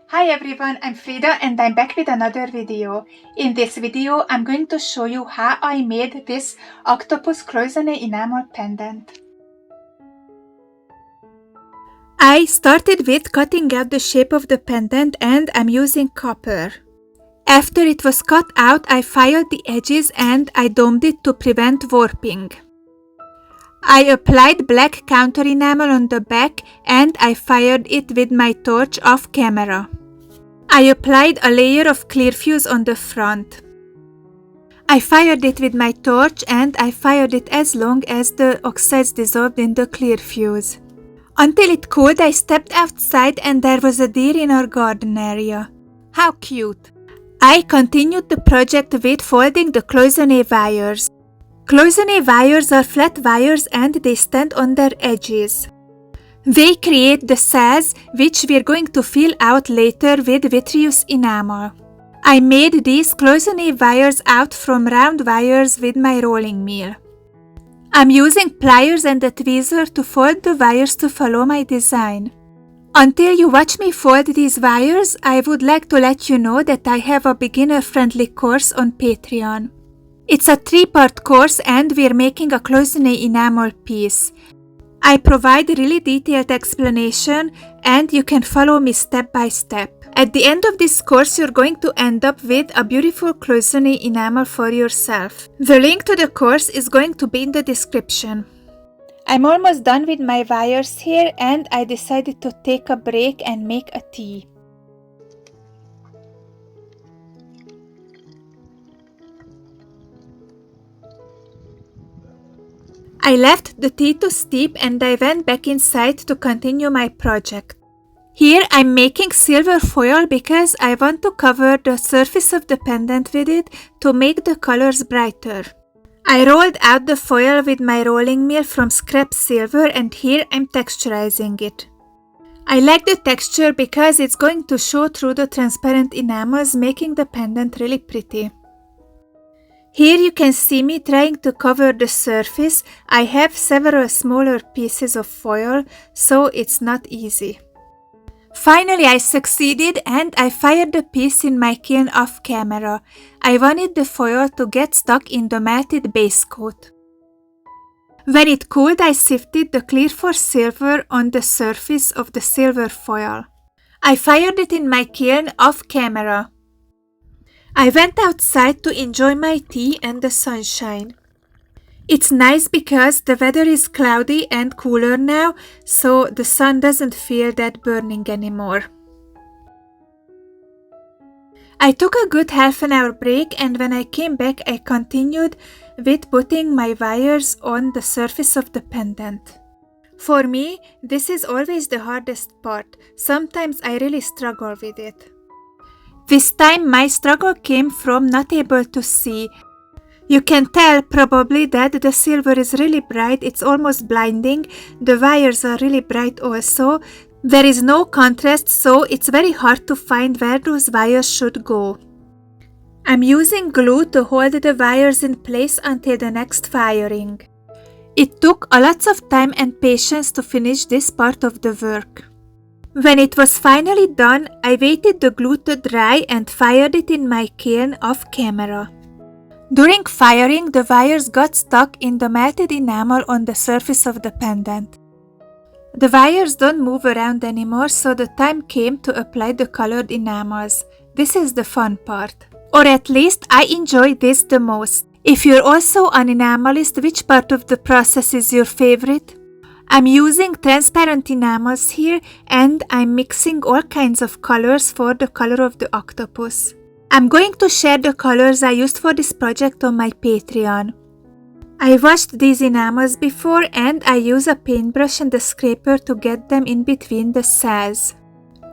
Hi everyone, I'm Frida and I'm back with another video. In this video, I'm going to show you how I made this Octopus Cloisonne Enamel pendant. I started with cutting out the shape of the pendant and I'm using copper. After it was cut out, I filed the edges and I domed it to prevent warping. I applied black counter enamel on the back and I fired it with my torch off camera. I applied a layer of clear fuse on the front. I fired it with my torch and I fired it as long as the oxides dissolved in the clear fuse. Until it cooled, I stepped outside and there was a deer in our garden area. How cute! I continued the project with folding the cloisonne wires. Cloisonne wires are flat wires and they stand on their edges. They create the sash, which we're going to fill out later with vitreous enamel. I made these cloisonne wires out from round wires with my rolling mill. I'm using pliers and a tweezer to fold the wires to follow my design. Until you watch me fold these wires, I would like to let you know that I have a beginner-friendly course on Patreon. It's a 3-part course and we're making a cloisonne enamel piece. I provide really detailed explanation and you can follow me step by step. At the end of this course, you're going to end up with a beautiful cloisonne enamel for yourself. The link to the course is going to be in the description. I'm almost done with my wires here and I decided to take a break and make a tea. I left the tea to steep and I went back inside to continue my project. Here I'm making silver foil because I want to cover the surface of the pendant with it to make the colors brighter. I rolled out the foil with my rolling mill from scrap silver and here I'm texturizing it. I like the texture because it's going to show through the transparent enamels, making the pendant really pretty. Here you can see me trying to cover the surface. I have several smaller pieces of foil, so it's not easy. Finally, I succeeded and I fired the piece in my kiln off camera. I wanted the foil to get stuck in the melted base coat. When it cooled, I sifted the clear for silver on the surface of the silver foil. I fired it in my kiln off camera. I went outside to enjoy my tea and the sunshine. It's nice because the weather is cloudy and cooler now, so the sun doesn't feel that burning anymore. I took a good half an hour break and when I came back I continued with putting my wires on the surface of the pendant. For me, this is always the hardest part. Sometimes I really struggle with it. This time my struggle came from not able to see. You can tell probably that the silver is really bright, it's almost blinding. The wires are really bright also. There is no contrast, so it's very hard to find where those wires should go. I'm using glue to hold the wires in place until the next firing. It took a lot of time and patience to finish this part of the work. When it was finally done, I waited the glue to dry and fired it in my kiln off camera. During firing, the wires got stuck in the melted enamel on the surface of the pendant. The wires don't move around anymore, so the time came to apply the colored enamels. This is the fun part. Or at least I enjoy this the most. If you're also an enamelist, which part of the process is your favorite? I'm using transparent enamels here and I'm mixing all kinds of colors for the color of the octopus. I'm going to share the colors I used for this project on my Patreon. I washed these enamels before and I use a paintbrush and a scraper to get them in between the cells.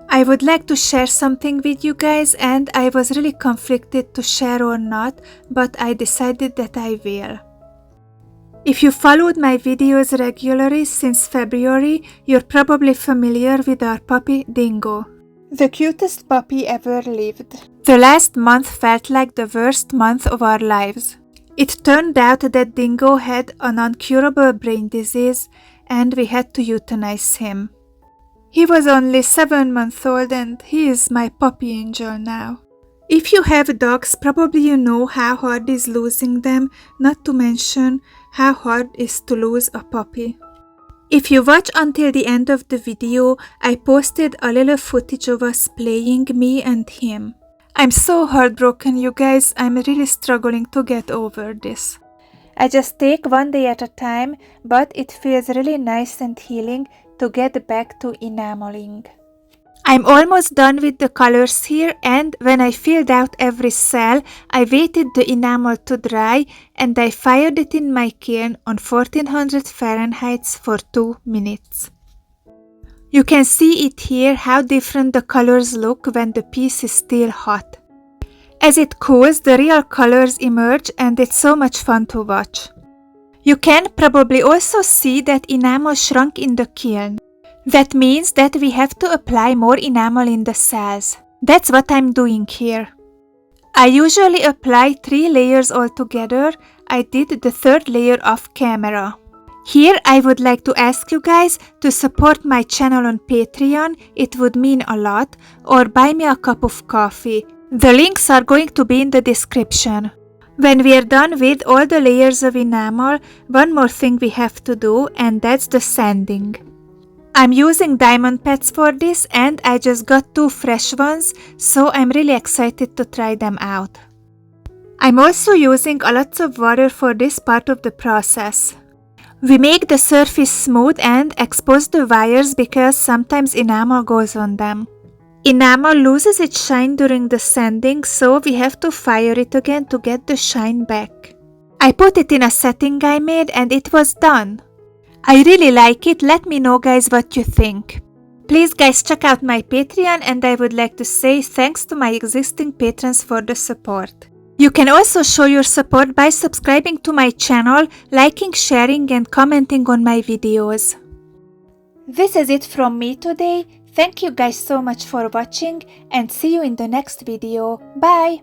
I would like to share something with you guys and I was really conflicted to share or not, but I decided that I will. If you followed my videos regularly since February, you're probably familiar with our puppy Dingo. The cutest puppy ever lived. The last month felt like the worst month of our lives. It turned out that Dingo had an incurable brain disease and we had to euthanize him. He was only 7 months old and he is my puppy angel now. If you have dogs, probably you know how hard it is losing them, not to mention how hard it is to lose a puppy. If you watch until the end of the video, I posted a little footage of us playing, me and him. I'm so heartbroken, you guys. I'm really struggling to get over this. I just take one day at a time, but it feels really nice and healing to get back to enameling. I'm almost done with the colors here, and when I filled out every cell, I waited the enamel to dry and I fired it in my kiln on 1400 Fahrenheit for 2 minutes. You can see it here how different the colors look when the piece is still hot. As it cools, the real colors emerge and it's so much fun to watch. You can probably also see that enamel shrunk in the kiln. That means that we have to apply more enamel in the cells. That's what I'm doing here. I usually apply 3 layers altogether. I did the 3rd layer off camera. Here I would like to ask you guys to support my channel on Patreon, it would mean a lot, or buy me a cup of coffee. The links are going to be in the description. When we are done with all the layers of enamel, one more thing we have to do, and that's the sanding. I'm using diamond pads for this and I just got 2 fresh ones, so I'm really excited to try them out. I'm also using a lot of water for this part of the process. We make the surface smooth and expose the wires because sometimes enamel goes on them. Enamel loses its shine during the sanding, so we have to fire it again to get the shine back. I put it in a setting I made and it was done. I really like it, let me know guys what you think. Please guys check out my Patreon and I would like to say thanks to my existing patrons for the support. You can also show your support by subscribing to my channel, liking, sharing and commenting on my videos. This is it from me today. Thank you guys so much for watching and see you in the next video. Bye!